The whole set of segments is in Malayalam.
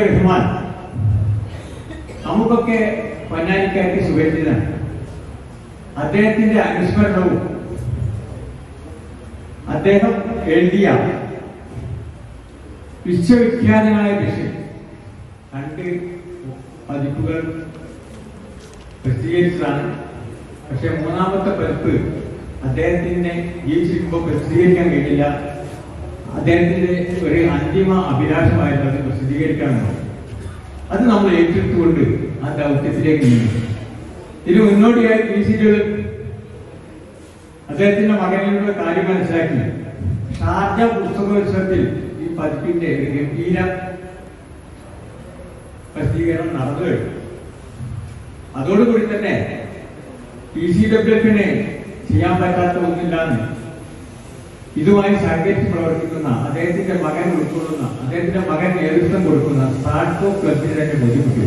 റഹ്മാൻ നമുക്കൊക്കെ പൊന്നാനിക്കാർക്ക് സുപരിചിതനാണ്. അദ്ദേഹത്തിന്റെ അനുസ്മരണവും അദ്ദേഹം എഴുതിയ വിശ്വവിഖ്യാതനായ വിഷയം 2 പതിപ്പുകൾ പ്രസിദ്ധീകരിച്ചതാണ്. പക്ഷെ 3ാമത്തെ പതിപ്പ് അദ്ദേഹത്തിന് ജീവിച്ചിരിക്കുമ്പോൾ പ്രസിദ്ധീകരിക്കാൻ കഴിയില്ല. അദ്ദേഹത്തിന്റെ ഒരു അന്തിമ അഭിലാഷമായിരുന്നു അത് പ്രസിദ്ധീകരിക്കാമെന്ന്. അത് നമ്മൾ ഏറ്റെടുത്തുകൊണ്ട് ആ ദൗത്യത്തിലേക്ക് നീങ്ങി. ഇതിന് മുന്നോടിയായി പി.സി.കൾ അദ്ദേഹത്തിന്റെ മകനിലൂടെ കാര്യം മനസ്സിലാക്കി ഷാർജ പുസ്തകോത്സവത്തിൽ ഈ പതിപ്പിന്റെ ഒരു ഗംഭീര പ്രസിദ്ധീകരണം നടന്നു കഴിഞ്ഞു. അതോടുകൂടി തന്നെ PCWF-ന് ചെയ്യാൻ പറ്റാത്ത ഒന്നില്ലാന്ന് ഇതുമായി സഹകരിച്ച് പ്രവർത്തിക്കുന്ന അദ്ദേഹത്തിന്റെ മകൻ ഉൾക്കൊള്ളുന്ന അദ്ദേഹത്തിന്റെ മകൻ നേതൃത്വം കൊടുക്കുന്ന സാഡ്കോ ക്ലബിന് തന്നെ ബുദ്ധിമുട്ടി.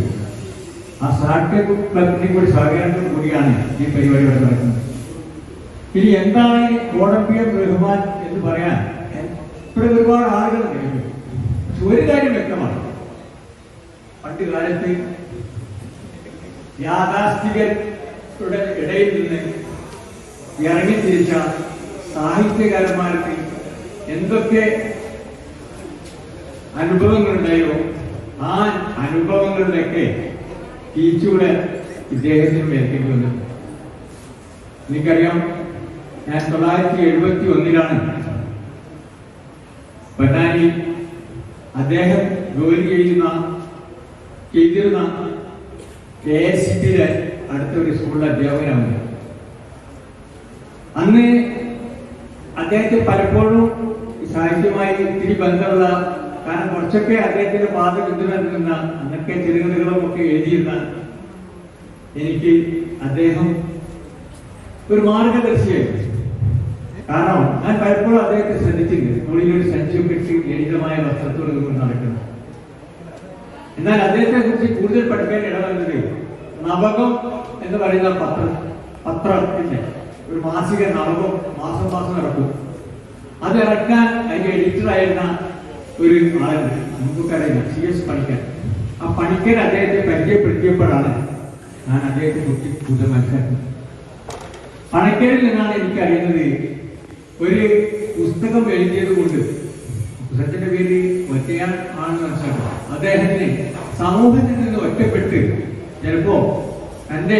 ആ സാഡ്കോ ക്ലബിനെ കൂടി സഹകരണത്തോടു കൂടിയാണ് ഈ പരിപാടി ഇവിടെ നടക്കുന്നത്. ഇനി എന്താണ് കോടമ്പിയം റഹ്മാൻ എന്ന് പറയാൻ ഇവിടെ ഒരുപാട് ആളുകൾ കഴിഞ്ഞു. പക്ഷെ ഒരു കാര്യം വ്യക്തമാണ്, പണ്ട് കാലത്ത് യാഥാസ്ഥികരുടെ ഇടയിൽ നിന്ന് ഇറങ്ങിത്തിരിച്ച സാഹിത്യകാരന്മാർക്ക് എന്തൊക്കെ അനുഭവങ്ങളുണ്ടായോ ആ അനുഭവങ്ങളിലൊക്കെ ടീച്ചൂടെ ഇദ്ദേഹത്തിന് മേൽക്കേണ്ടി വന്നു. എനിക്കറിയാം, ഞാൻ 1971 പൊന്നാനി അദ്ദേഹം ജോലി ചെയ്തിരുന്ന KSCTയിലെ അടുത്തൊരു സ്കൂളിലെ അധ്യാപകനാണ്. അന്ന് അദ്ദേഹത്തെ പലപ്പോഴും സാഹിത്യമായി ഇത്തിരി ബന്ധമുള്ള, കാരണം കുറച്ചൊക്കെ അദ്ദേഹത്തിന്റെ പാത പിന്തുടരുന്ന അന്നൊക്കെ ചെറുകഥകളും ഒക്കെ എഴുതിയിരുന്ന എനിക്ക് അദ്ദേഹം ഒരു മാർഗദർശിയായിരുന്നു. കാരണം ഞാൻ പലപ്പോഴും അദ്ദേഹത്തെ ശ്രദ്ധിച്ചിട്ടുണ്ട്. സ്കൂളിലൊരു സഞ്ചിയൊക്കെ ഇട്ട് ലളിതമായ വസ്ത്രത്തോട് നടക്കുന്നു. എന്നാൽ അദ്ദേഹത്തെ കുറിച്ച് കൂടുതൽ പഠിക്കാൻ ഇടവന്നത് നവകം എന്ന് പറയുന്ന പത്രത്തിന്റെ ഒരു മാസിക നവകം മാസം നടക്കും. അത് ഇറക്കാൻ അതിന്റെ എഡിറ്ററായിരുന്ന ഒരു ആളുണ്ട്, നമുക്കറിയില്ല, CS പണിക്കർ. ആ പണിക്കർ അദ്ദേഹത്തെ പരിചയപ്പെടുത്തിയപ്പോഴാണ് ഞാൻ അദ്ദേഹത്തെ കുറിച്ച് കൂടുതൽ മനസ്സിലാക്കുന്നത്. പണിക്കരിൽ നിന്നാണ് എനിക്കറിയുന്നത് ഒരു പുസ്തകം എഴുതിയത് കൊണ്ട്, പുസ്തകത്തിന്റെ പേര് ഒറ്റയാൻ ആണെന്ന് മനസ്സിലാക്കുക, അദ്ദേഹത്തിന് സമൂഹത്തിൽ നിന്ന് ഒറ്റപ്പെട്ട് ചിലപ്പോ തന്റെ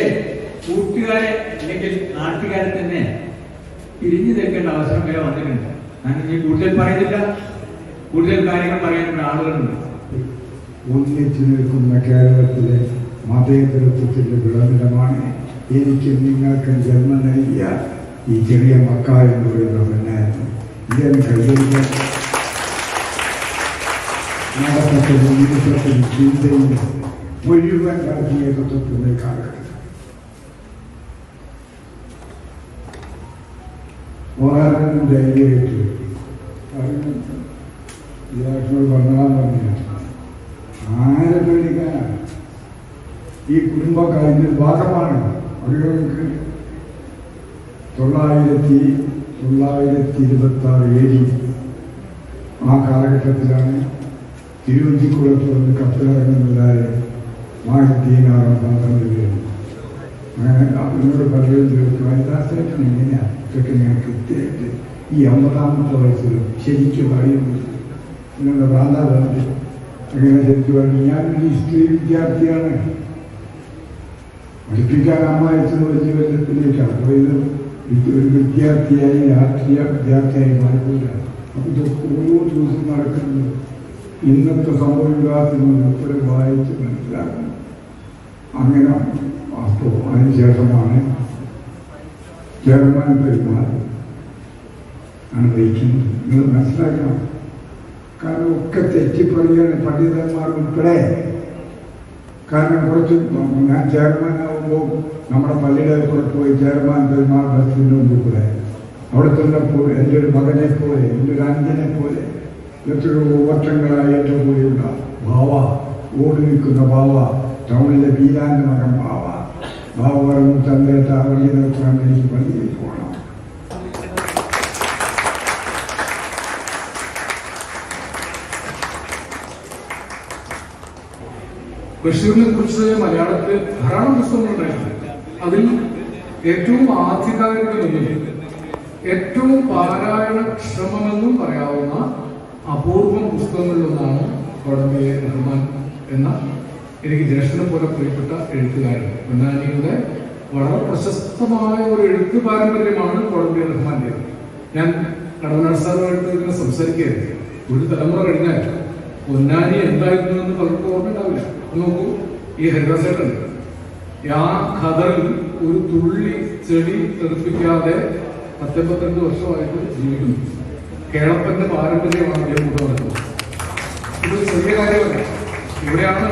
കൂട്ടുകാരെ അല്ലെങ്കിൽ നാട്ടുകാരെ തന്നെ പിരിഞ്ഞു നിൽക്കേണ്ട അവസരം വരെ വന്നിട്ടുണ്ട്. ഞാൻ ഇനി കൂടുതൽ പറയുന്നില്ല, കൂടുതൽ കാര്യങ്ങൾ പറയാനുള്ള ആളുകളുണ്ട്. ഒന്നിച്ചു നിൽക്കുന്ന കേരളത്തിലെ മതേതരത്വത്തിന്റെ വിളനിലമാണ് എനിക്ക് നിങ്ങൾക്ക് ജന്മം നൽകിയ ഈ ചെറിയ മക്ക എന്ന് പറയുന്ന പെണ്ണായിരുന്നു. ഇദ്ദേഹം കൈകരിക്കാൻ നടത്തത്തിലും ഇരുത്തത്തിലും ചിന്തയും മുഴുവൻ രാഷ്ട്രീയ തത്വത്തിന്റെ കാലഘട്ടം വളരെ ധൈര്യമായിട്ട് വന്നതാന്ന് പറഞ്ഞു. ആരെ പേടിക്കാനാണ്? ഈ കുടുംബക്കാരിന്റെ ഭാഗമാണ്. അവർക്ക് 1926 ആ കാലഘട്ടത്തിലാണ് തിരുവഞ്ചിക്കുളത്ത് വന്ന് കപ്പിലിറങ്ങുന്നതായ 1612 അങ്ങനെ അതിനോട് പറയുന്നത് വനിതാസേട്ടൻ എങ്ങനെയാണ് ഇതൊക്കെ ഞാൻ കൃത്യമായിട്ട് ഈ 50ാമത്തെ വയസ്സിലും ശരിക്കും അറിയുന്നു. നിങ്ങളുടെ പ്രാന്താപത്തിൽ അങ്ങനെ ശരിക്കും പറഞ്ഞു. ഞാനൊരു ഹിസ്റ്ററി വിദ്യാർത്ഥിയാണ്, പഠിപ്പിക്കാൻ അമ്മായത്തിന് വലിയ ബന്ധത്തിലേക്കാണ് പോയത്. ഒരു വിദ്യാർത്ഥിയായി രാഷ്ട്രീയ വിദ്യാർത്ഥിയായി മാറിപ്പോയില്ല. അപ്പൊ ഇതൊക്കെ ഓരോ ദിവസം നടക്കുന്നത് ഇന്നത്തെ സംഭവവികാസത്തിൽ ഉൾപ്പെടെ വായിച്ച് മനസ്സിലാക്കണം. അങ്ങനെ അപ്പോൾ അതിനുശേഷമാണ് ചെയർമാൻ പെരുമാൾ ആണ് വഹിക്കുന്നത്. നിങ്ങൾ മനസ്സിലാക്കണം. കാരണം ഒക്കെ തെറ്റിപ്പറയാണ് പണ്ഡിതന്മാർ ഉൾപ്പെടെ. കാരണം കുറച്ച് ഞാൻ ചെയർമാൻ ആകുമ്പോൾ നമ്മുടെ പള്ളിയുടെ കൂടെ പോയി ചെയർമാൻ പെരുമാൾ ബസ്സിൻ്റെ മുമ്പിൽ കൂടെ അവിടെ ചെന്നപ്പോൾ എൻ്റെ ഒരു മകനെ പോലെ, എൻ്റെ ഒരു അഞ്ചനെ പോലെ എത്രയോ വർഷങ്ങളായി എൻ്റെ കൂടെയുള്ള ബാവ, ഓടി നിൽക്കുന്ന ബാവ, ടൗണിലെ ബീരാൻ്റെ മകൻ ബാവ പറഞ്ഞു, തന്റെ വഴി നിർത്താൻ എനിക്ക് പള്ളിയിൽ പോകണം. ബഷീറിനെ കുറിച്ച് മലയാളത്തിൽ ധാരാളം പുസ്തകങ്ങളുണ്ടായിട്ടുണ്ട്. അതിൽ ഏറ്റവും ആധികാരികമെന്നും ഏറ്റവും പാരായണക്ഷമമെന്നും പറയാവുന്ന അപൂർവം പുസ്തകങ്ങളിലൊന്നാണ് കൊടംബിയെ റഹ്മാൻ എന്ന എനിക്ക് ജ്യേഷ്ഠനെ പോലെ പ്രിയപ്പെട്ട എഴുത്തുകാരൻ. പൊന്നാനിയുടെ വളരെ പ്രശസ്തമായ ഒരു എഴുത്ത് പാരമ്പര്യമാണ് കൊടംബിയെ റഹ്മാന്റെ. ഞാൻ കടവനാട് സാറുമായിട്ട് ഇങ്ങനെ സംസാരിക്കുകയായിരുന്നു. ഒരു തലമുറ കഴിഞ്ഞാൽ പൊന്നാനി എന്തായിരുന്നു എന്ന് പലർക്കും ഓർമ്മയുണ്ടാവില്ല. നോക്കൂ, ഈ ഹരിദാസേട്ടൻ ആ ഖദറിൽ ഒരു തുള്ളി ചെടി തെറിപ്പിക്കാതെ 19 വർഷമായിട്ട് ജീവിക്കുന്നു. കേളപ്പന്റെ പാരമ്പര്യമാണ് അദ്ദേഹം കൊണ്ടുവരുന്നത്. ഇതൊരു ചെറിയ കാര്യമല്ല. ഇവിടെയാണ്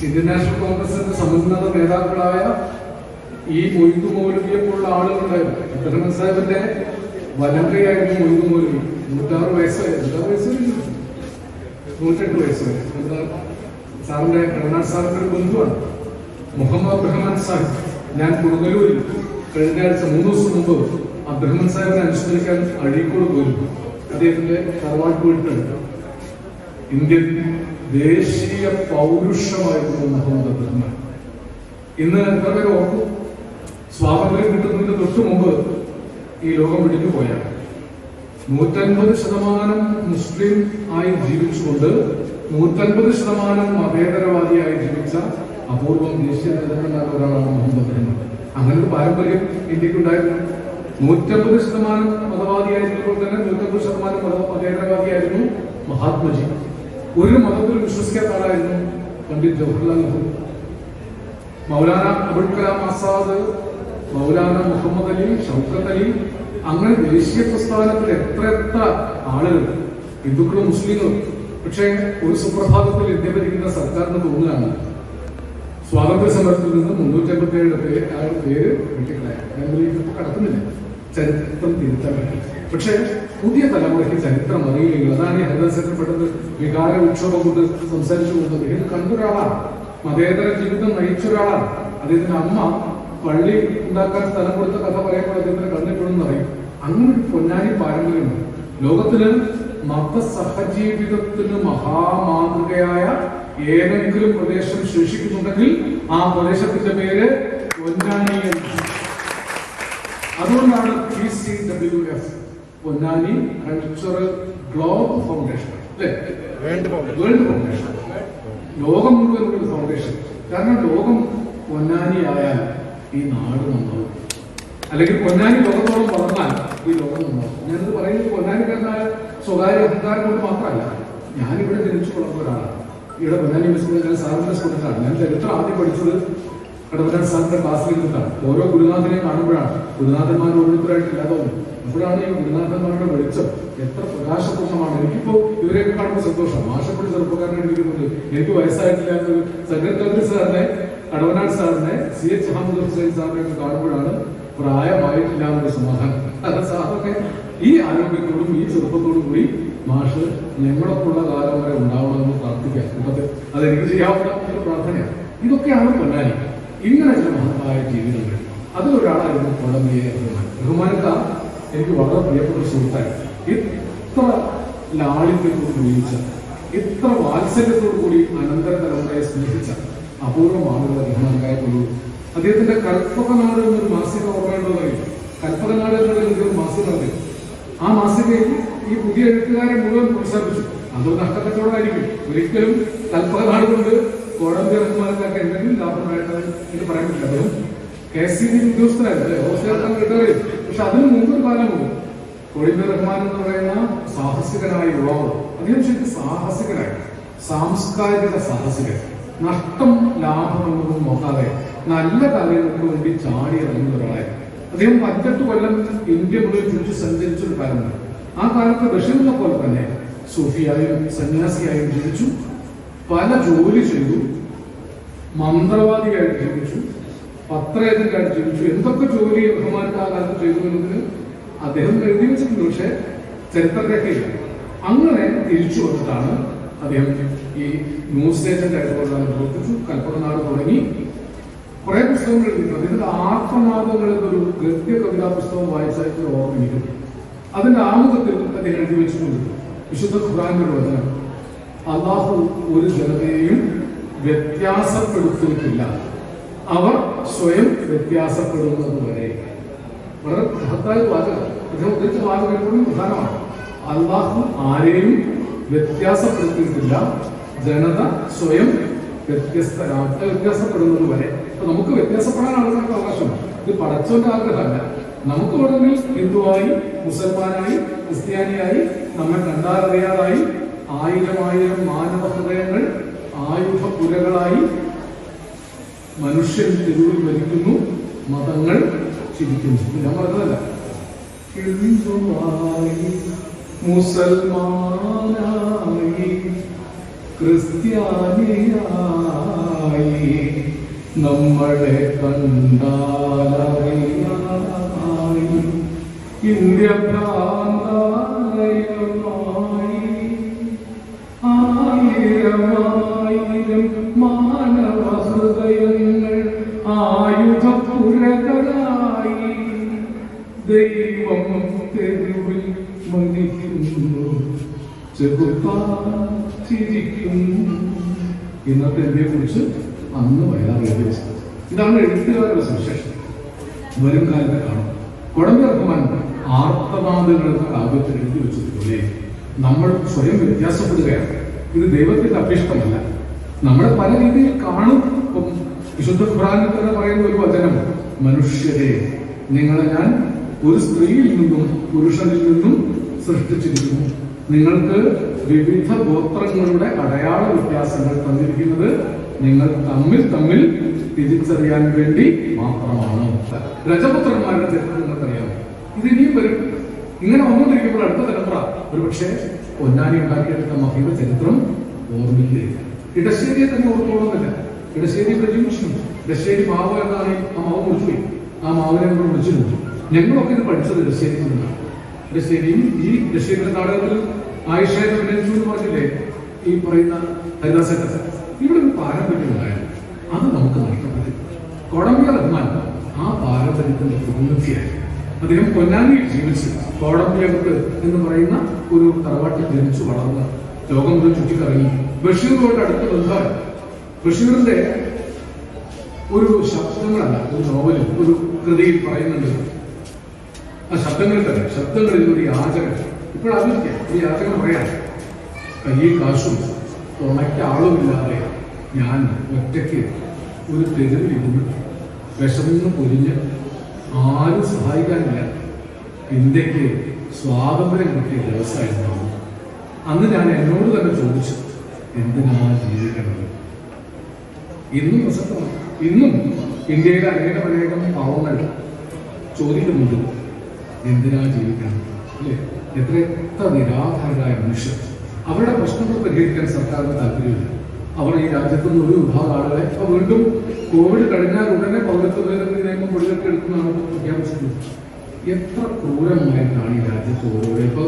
ഇന്ത്യൻ നാഷണൽ കോൺഗ്രസിന്റെ സമുന്നത നേതാക്കളായ ഈ മൊയ്തു മൗലവിയെ പോലുള്ള ആളുകളുണ്ടായിരുന്നു. അബ്ദുറഹ്മാൻ സാഹിബിന്റെ വലങ്കയായിരുന്നു മൊയ്തു മൗലവി. 106 വയസ്സായിരുന്നു. 108 വയസ്സ് വരെ സാറിന്റെ കരുണാട് സാറിന്റെ ഒരു ബന്ധുവാണ് മുഹമ്മദ് അബ്ദുറഹ്മാൻ സാഹിബ്. ഞാൻ കൊടുങ്ങല്ലൂരിൽ കഴിഞ്ഞ ആഴ്ച 3 ദിവസം മുമ്പ് അബ്ദുറഹ്മാൻ സാഹിബിനെ അനുസ്മരിക്കാൻ അഴീക്കോട് പോയിരുന്നു. അദ്ദേഹത്തിന്റെ തറവാട്ട് വീട്ടിലുണ്ട്. ഇന്ത്യൻ ദേശീയ പൗരുഷമായിരുന്നു മുഹമ്മദ് അബ്ദുറഹ്മാൻ. ഇന്ന് എത്ര പേര് ഓർക്കും? സ്വാതന്ത്ര്യം കിട്ടുന്നതിന് തൊട്ട് മുമ്പ് ഈ ലോകം വിടിഞ്ഞു പോയാൽ 150% മുസ്ലിം ആയി ജീവിച്ചുകൊണ്ട് 150% മതേതരവാദിയായി ജീവിച്ച അപൂർവം ദേശീയ നേതാക്കന്മാർ ഒരാളാണ് മുഹമ്മദ് അബ്ദുറഹ്മാൻ. അങ്ങനെ ഒരു പാരമ്പര്യം ഇന്ത്യക്കുണ്ടായിരുന്നു. 150% മതവാദിയായിരുന്നപ്പോൾ തന്നെ 150% മതേതരവാദിയായിരുന്നു മഹാത്മജി. ഒരു മതത്തിൽ വിശ്വസിക്കാത്ത ആളായിരുന്നു പണ്ഡിറ്റ് ജവഹർലാൽ നെഹ്റു. മൗലാന അബുൽ കലാം ആസാദ്, മൗലാന മുഹമ്മദ് അലി, ഷൗക്കത്ത് അലി, അങ്ങനെ ദേശീയ പ്രസ്ഥാനത്തിൽ എത്ര ആളുകൾ, ഹിന്ദുക്കളും മുസ്ലിങ്ങളും. പക്ഷേ ഒരു സുപ്രഭാതത്തിൽ ഇന്ത്യ ഭരിക്കുന്ന സർക്കാരിന് തോന്നുകയാണ് സ്വാതന്ത്ര്യ സമരത്തിൽ നിന്ന് 357 പേര് വെട്ടിക്കളയാൻ കടക്കുന്നില്ല. ചരിത്രം തിരുത്താൻ പറ്റും. പക്ഷേ പുതിയ തലമുറയ്ക്ക് ചരിത്രം അറിയുകയില്ല. അതാണ് ഈ ഹരിദാസപ്പെട്ടത് വികാര വിക്ഷോഭം കൊണ്ട് സംസാരിച്ചു പോകുന്നത്. ഇത് കണ്ടൊരാളാണ്, മതേതര ജീവിതം നയിച്ച ഒരാളാണ്. അദ്ദേഹത്തിന്റെ അമ്മ പള്ളി ഉണ്ടാക്കാൻ സ്ഥലം കൊടുത്ത കഥ പറയുമ്പോൾ അദ്ദേഹത്തിന് കണ്ണിപ്പെടുന്നു പറയും. അങ്ങനെ ഒരു പൊന്നാനി പാരമ്പര്യമുണ്ട്. ലോകത്തിന് മതസഹജീവിതത്തിന് മഹാമാതൃകയായ ഏതെങ്കിലും പ്രദേശം ശേഷിക്കുന്നുണ്ടെങ്കിൽ ആ പ്രദേശത്തിന്റെ പേര് പൊന്നാനി. അതുകൊണ്ടാണ് PCWF, Ponnani cultural globe foundation, അല്ലെ, വേൾഡ് ഫൗണ്ടേഷൻ, ലോകം മുഴുവൻ ഒരു ഫൗണ്ടേഷൻ. കാരണം ലോകം പൊന്നാനി ആയാൽ ഈ നാട് നന്നാവും. അല്ലെങ്കിൽ പൊന്നാനി ലോകത്തോളം വളർന്നാൽ ഈ ലോകം നന്നാവും. ഞാനിത് പറയുന്നത് പൊന്നാനിക്കാരനായ സ്വകാര്യ അധികാരം കൊണ്ട് മാത്രമല്ല. ഞാനിവിടെ ജനിച്ചു വളർന്ന ഒരാളാണ്. ഇവിടെ പൊന്നാനി സ്കൂളിൽ ഞാൻ സാറിന്റെ സ്കൂളിലാണ്. ഞാൻ ചരിത്രം ആദ്യം പഠിച്ചത് കടവനാട് സാറിന്റെ ക്ലാസ്സിൽ നിന്നിട്ടാണ്. ഓരോ ഗുരുനാഥനെയും കാണുമ്പോഴാണ് ഗുരുനാഥന്മാർ ഓരോരുത്തരായിട്ട് ഇല്ലാതാവുന്നത്. അപ്പോഴാണ് ഈ ഗുരുനാഥന്മാരുടെ വെളിച്ചം എത്ര പ്രകാശപൂർണ്ണമാണ്. എനിക്കിപ്പോ ഇവരെയൊക്കെ കാണുമ്പോൾ സന്തോഷം. മാഷപ്പടി ചെറുപ്പക്കാരനെ ഇരിക്കുന്നുണ്ട്. എനിക്ക് വയസ്സായിട്ടില്ല എന്നൊരു സെക്രട്ടറി സാറിനെ, കടവനാട് സാറിനെ, CH അഹമ്മദ് ഹുസൈൻ സാറിനെയൊക്കെ കാണുമ്പോഴാണ് പ്രായമായിട്ടില്ല എന്നൊരു സമാധാനം. സാറൊക്കെ ഈ ആരോഗ്യത്തോടും ഈ ചെറുപ്പത്തോടും കൂടി മാഷ് ഞങ്ങളൊക്കെയുള്ള കാലം വരെ ഉണ്ടാവണമെന്ന് പ്രാർത്ഥിക്കാം. ഇപ്പത്തെ അതെനിക്ക് ചെയ്യാവുന്ന ഒരു പ്രാർത്ഥനയാണ്. ഇതൊക്കെയാണ് പൊന്നാനി. ഇങ്ങനെ ചില മഹത്തായ ജീവിതങ്ങൾ. അതിലൊരാളായിരുന്നു കൊടംബിയെ റഹ്മാൻ. റഹ്മാൻക്ക എനിക്ക് വളരെ പ്രിയപ്പെട്ട സുഹൃത്തായിരുന്നു. ഇത്ര ലാളിത്യത്തോട് ജീവിച്ച, ഇത്ര വാത്സല്യത്തോടു കൂടി അനന്തര തലമുറയെ സ്നേഹിച്ച അപൂർവം ആളുകളെ റഹ്മാൻക്കായിട്ടുള്ളൂ. അദ്ദേഹത്തിന്റെ കൽപ്പകനാട് എന്നൊരു മാസിക ഓർമ്മയുണ്ടോ അറിയും? കൽപ്പകനാട് എന്നൊരു മാസിക അറിയും. ആ മാസികയിൽ ഈ പുതിയ എഴുത്തുകാരെ മുഴുവൻ പ്രോത്സാഹിപ്പിച്ചു. അതൊരു നഷ്ടക്കച്ചവടമായിരിക്കും. ഒരിക്കലും കൽപ്പകനാട് കൊണ്ട് കൊടംബിയെ റഹ്മാൻക്കൊക്കെ എന്തെങ്കിലും ലാഭമായിട്ട് എനിക്ക് പറയാൻ പറ്റില്ല. അദ്ദേഹം KCB ഉദ്യോഗസ്ഥരായിരുന്നു, ഹോസ്റ്റലിൽ കിട്ടുകയും. പക്ഷെ അതിന് മുമ്പൊരു കാലമുണ്ട്. കൊടംബിയെ റഹ്മാൻ എന്ന് പറയുന്ന സാഹസികനായ യുവാവ്. അദ്ദേഹം ശരിക്കും സാഹസികനായി, സാംസ്കാരിക സാഹസികൻ. നഷ്ടം ലാഭം എന്നൊന്നും നോക്കാതെ നല്ല കാര്യങ്ങൾക്ക് വേണ്ടി ചാടി ഇറങ്ങുന്ന ഒരാളായി. അദ്ദേഹം 18 കൊല്ലം ഇന്ത്യ മുഴുവൻ ചുറ്റി സഞ്ചരിച്ചൊരു കാലമുണ്ട്. ആ കാലത്ത് ബഷീറിനെ പോലെ തന്നെ സൂഫിയായും സന്യാസിയായും ജീവിച്ചു, പല ജോലി ചെയ്തു, മന്ത്രവാദിയായിട്ട് ജീവിച്ചു, പത്രേജന്റായിട്ട് ജീവിച്ചു. എന്തൊക്കെ ജോലി റഹ്മാൻക്ക് ആ കാലത്ത് ചെയ്തു എന്നതിന് അദ്ദേഹം എഴുതി വെച്ചിട്ടുണ്ട്. പക്ഷെ ചരിത്രരേഖയില്ല. അങ്ങനെ തിരിച്ചു വന്നിട്ടാണ് അദ്ദേഹം ഈ ന്യൂസ് ഏജന്റായിട്ട് പ്രവർത്തിച്ചു. കൽപ്പകനാട് തുടങ്ങി കുറെ പുസ്തകങ്ങൾ എഴുതിയിട്ടുണ്ട്. അതിന്റെ ആത്മനാഥങ്ങൾ എന്നൊരു ഗദ്യ കവിതാ പുസ്തകം വായിച്ചായിട്ട് ഓർമ്മിക്കും. അതിന്റെ ആമുഖത്തിൽ അദ്ദേഹം എഴുതി വെച്ചിട്ടുണ്ട് വിശുദ്ധ ഖുർആന്റെ വചനം: അല്ലാഹു ഒരു ജനതയെയും വ്യത്യാസപ്പെടുത്തിയിട്ടില്ല. അവർ സ്വയം വ്യത്യാസപ്പെടുന്നത് വരെ. വളരെ മഹത്തായ വാചകം. അദ്ദേഹം ഉദ്ദേശിച്ച വാചകം എപ്പോഴും പ്രധാനമാണ്. അള്ളാഹു ആരെയും വ്യത്യാസപ്പെടുത്തിയിട്ടില്ല. ജനത സ്വയം വ്യത്യാസപ്പെടുന്നത് വരെ. അപ്പൊ നമുക്ക് വ്യത്യാസപ്പെടാൻ ആളുകൾക്ക് അവകാശമുണ്ട്. ഇത് പടച്ചോന്റെ ആഗ്രഹമല്ല. നമുക്ക് വേണമെങ്കിൽ ഹിന്ദുവായി, മുസൽമാനായി, ക്രിസ്ത്യാനിയായി, നമ്മെ കണ്ടാലറിയാതായി 1000 മാനവ ഹൃദയങ്ങൾ ആയുധപുരകളായി മനുഷ്യൻ തെരുവിൽ മരിക്കുന്നു, മതങ്ങൾ ചിരിക്കുന്നു. ഞാൻ പറഞ്ഞതല്ല. ഹിന്ദുവായി, മുസൽമാനായി, ക്രിസ്ത്യാനിയായി നമ്മളെ കണ്ടാലറിയായി ഇന്ത്യ പ്രാന്താലയമായി 1000 മാനവ ഹൃദയങ്ങൾ ആയുധപുരകളായി ദൈവം തെരുവിൽ മരിക്കുന്നു, ചിരിക്കുന്നു. ഇന്നത്തെ ഇന്ത്യയെ കുറിച്ച് അന്ന് വയലാർ എഴുതി വെച്ചത്. ഇതാണ് എഴുത്തുകാരുടെ സുവിശേഷം. വരും കാലത്ത് കാണും. കൊടമ്പി റഹ്മാൻ ആർത്തനാദങ്ങൾ എന്ന കാവ്യത്തിൽ എഴുതി വെച്ചതുപോലെ നമ്മൾ സ്വയം വ്യത്യാസപ്പെടുകയാണ്. ഇത് ദൈവത്തിന്റെ അഭിഷ്ടമല്ല. നമ്മളെ പല രീതിയിൽ കാണും. ഇപ്പം വിശുദ്ധ ഖുർആനിൽ തന്നെ പറയുന്ന ഒരു വചനം, മനുഷ്യരെ നിങ്ങളെ ഞാൻ ഒരു സ്ത്രീയിൽ നിന്നും പുരുഷനിൽ നിന്നും സൃഷ്ടിച്ചിരിക്കുന്നു. നിങ്ങൾക്ക് വിവിധ ഗോത്രങ്ങളുടെ അടയാള വ്യത്യാസങ്ങൾ തന്നിരിക്കുന്നത് നിങ്ങൾ തമ്മിൽ തിരിച്ചറിയാൻ വേണ്ടി മാത്രമാണ്. രജപുത്രന്മാരുടെ ചരിത്രം നിങ്ങൾക്കറിയാം. ഇത് ഇനിയും വരും. ഇങ്ങനെ വന്നുകൊണ്ടിരിക്കുമ്പോൾ അടുത്ത തലമുറ ഒരുപക്ഷെ പൊന്നാനി ഉണ്ടാക്കിയെടുത്ത മഹിമ ചരിത്രം ഓർമ്മിക്കുകയില്ല. ഇടശ്ശേരിയെ തന്നെ ഓർത്തോളുന്നില്ല. ഇടശ്ശേരി ജീവിച്ചു. ഇടശ്ശേരി മാവ് എന്നാണ് ആ മാവ് മുറിച്ചുപോയി. ആ മാവിനെ നമ്മൾ മുറിച്ചിരുന്നു. ഞങ്ങളൊക്കെ ഇത് പഠിച്ചത് ഇടശ്ശേരിയിൽ നിന്നാണ്. ഇടശ്ശേരിയും ഈ ഇടശ്ശേരിയുടെ നാടകത്തിൽ ആയിഷയെ അഭിനയിച്ചു എന്ന് പറഞ്ഞില്ലേ ഈ പറയുന്ന ഹരിദാസേട്ടൻ. ഇവിടെ ഒരു പാരമ്പര്യം ഉണ്ടായിരുന്നു. അത് നമുക്ക് നഷ്ടപ്പെട്ടു. കൊടമ്പി റഹ്മാൻ ആ പാരമ്പര്യത്തിന്റെ പ്രതിനിധിയായി. അദ്ദേഹം പൊന്നാനിയിൽ ജീവിച്ച് കോടമ്പിയകത്ത് എന്ന് പറയുന്ന ഒരു തറവാട്ടിൽ ജനിച്ചു വളർന്ന് ലോകം മുഴുവൻ ചുറ്റിക്കറങ്ങി. ബഷീറുമായിട്ട് അടുത്ത ബന്ധമാണ്. ബഷീറിന്റെ ഒരു ശബ്ദങ്ങളല്ല, ഒരു നോവലും ഒരു കൃതിയിൽ പറയുന്നുണ്ട്. ആ ശബ്ദങ്ങളിൽ ഒരു യാചകൻ. ഇപ്പോഴാലോചിക്കാം, ഈ യാചകൻ പറയാൻ കയ്യിൽ കാശും തുണയ്ക്ക് ആളുമില്ലാതെ ഞാൻ ഒറ്റയ്ക്ക് ഒരു തെരുവിലിരുന്ന് വിശന്ന് പൊരിഞ്ഞ് ആരും സഹായിക്കാനില്ല. ഇന്ത്യക്ക് സ്വാതന്ത്ര്യം കിട്ടിയ ദിവസമായിരുന്നു. അന്ന് ഞാൻ എന്നോട് തന്നെ ചോദിച്ചു, എന്തിനാ ജീവിക്കണത്? ഇന്നും പ്രസക്തമാണ്. ഇന്നും ഇന്ത്യയിലെ അനേകം പാവങ്ങൾ ചോദിക്കുന്നുണ്ട്, എന്തിനാ ജീവിക്കണം? അല്ലേ? എത്ര നിരാധാരരായ മനുഷ്യർ. അവരുടെ പ്രശ്നങ്ങൾ പരിഹരിക്കാൻ സർക്കാരിന് താല്പര്യമില്ല. അവർ ഈ രാജ്യത്തു നിന്ന് ഒരു വിഭാഗം ആളുകളെ ഇപ്പൊ വീണ്ടും കോവിഡ് കഴിഞ്ഞാൽ ഉടനെ പൗരത്വ ഭേദഗതി നിയമം മുഴുവൻ എടുക്കുന്നതാണ് പ്രഖ്യാപിച്ചിട്ടുള്ളത്. എത്ര ക്രൂരമായിട്ടാണ് ഈ രാജ്യത്ത് ഓരോ ഇപ്പൊ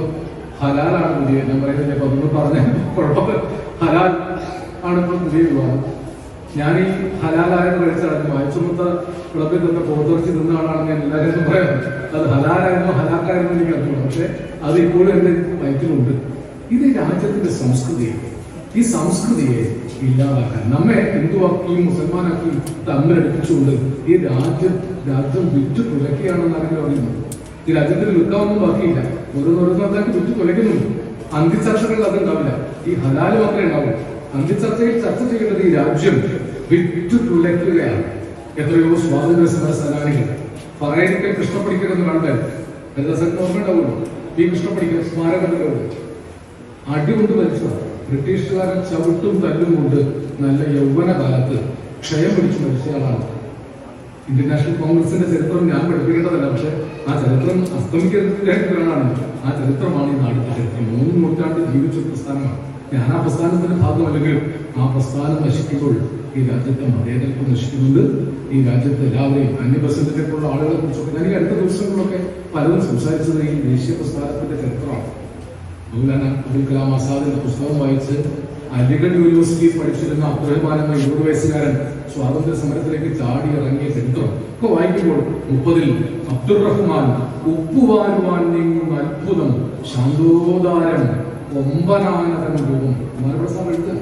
ഹലാലാണ് പുതിയ, ഞാൻ പറയുന്നില്ല, ഇപ്പൊ അതൊന്നും പറഞ്ഞ കുഴപ്പമില്ല, ഹലാൽ ആണ് ഇപ്പോൾ പുതിയ വിവാദം. ഞാൻ ഈ ഹലാലായെന്ന് കഴിച്ചാണ് വായിച്ചുമുത്ത ക്ലബിൽ തന്നെ പോർത്തുറച്ച് നിന്ന ആളാണെന്ന് ഞാൻ എല്ലാവരും പറയാം. അത് ഹലാലായിരുന്നോ ഹലാക്കായിരുന്നോ എനിക്ക് അറിഞ്ഞു. പക്ഷെ അത് ഇപ്പോഴും എൻ്റെ വയറ്റിലുണ്ട്. ഇത് രാജ്യത്തിന്റെ സംസ്കൃതിയാണ്. ഈ സംസ്കൃതിയെ ഇല്ലാതാക്കാൻ, നമ്മെ ഹിന്ദുവാക്കിയും മുസൽമാനാക്കിയും തമ്മിലടിപ്പിച്ചുകൊണ്ട് ഈ രാജ്യം വിറ്റു തുലയ്ക്കുകയാണെന്ന് ആരെങ്കിലും അറിയുന്നു. ഈ രാജ്യത്തിന് വിൽക്കാവൊന്നും ബാക്കിയില്ല. ഓരോന്നോരോന്നാക്കി വിറ്റു തുലയ്ക്കുന്നുണ്ട്. അന്തിച്ചർച്ചകൾ അതുണ്ടാവില്ല. ഈ ഹലാല് മാത്രമേ ഉണ്ടാവൂ. അന്തിച്ചർച്ചയിൽ ചർച്ച ചെയ്യേണ്ടത് ഈ രാജ്യം വിറ്റു തുലയ്ക്കുകയാണ്. എത്രയോ സ്വാതന്ത്ര്യ സമര സേനാനികൾ പറയരിക്കൽ കൃഷ്ണപ്പണിക്കർ എന്ന് കണ്ടാൽ ഹരിദാസൻ ഓർമ്മ ഉണ്ടാവുള്ളൂ. ഈ കൃഷ്ണപ്പണിക്കർ സ്മാരകത്തിലോ അടികൊണ്ട് മരിച്ചതാണ്. ബ്രിട്ടീഷുകാരൻ ചവിട്ടും തല്ലും കൊണ്ട് നല്ല യൗവന കാലത്ത് ക്ഷയം പിടിച്ചു മരിച്ചയാളാണ്. ഇന്ത്യൻ നാഷണൽ കോൺഗ്രസിന്റെ ചരിത്രം ഞാൻ പഠിപ്പിക്കേണ്ടതല്ല, പക്ഷെ ആ ചരിത്രം അസ്തമിക്കുന്നതിനാണ്. ആ ചരിത്രമാണ് ഈ നാടിന്റെ ചരിത്രം. 3 നൂറ്റാണ്ട് ജീവിച്ച പ്രസ്ഥാനമാണ്. ഞാൻ ആ പ്രസ്ഥാനത്തിന്റെ ഭാഗമല്ലെങ്കിലും ആ പ്രസ്ഥാനം നശിക്കുമ്പോൾ ഈ രാജ്യത്തെ മതേതരത്വം നശിക്കുന്നുണ്ട്. ഈ രാജ്യത്തെ എല്ലാവരെയും അന്യപ്രസംഗത്തിലുള്ള ആളുകളെ കുറിച്ചൊക്കെ ഞാൻ ഈ അടുത്ത ദിവസങ്ങളിലൊക്കെ പലരും സംസാരിച്ചത് ഈ ദേശീയ പ്രസ്ഥാനത്തിന്റെ ചരിത്രമാണ്. മൗലാന അബുൽ കലാം ആസാദിന്റെ പുസ്തകം വായിച്ച് അലിഗഡ് യൂണിവേഴ്സിറ്റിയിൽ പഠിച്ചിരുന്ന അബ്ദുറഹ്മാൻ എന്ന 20 വയസ്സുകാരൻ സ്വാതന്ത്ര്യ സമരത്തിലേക്ക് ചാടി ഇറങ്ങിയ ചരിത്രം ഒക്കെ വായിക്കുമ്പോൾ 30-ൽ അബ്ദുറഹ്മാൻ ഉപ്പുവാരുവാൻ നീങ്ങുന്ന അത്ഭുതം ശാന്തോദാരം ഒമ്പനാനതൻ രൂപം കുമാരപ്രസാദ് എഴുതുക.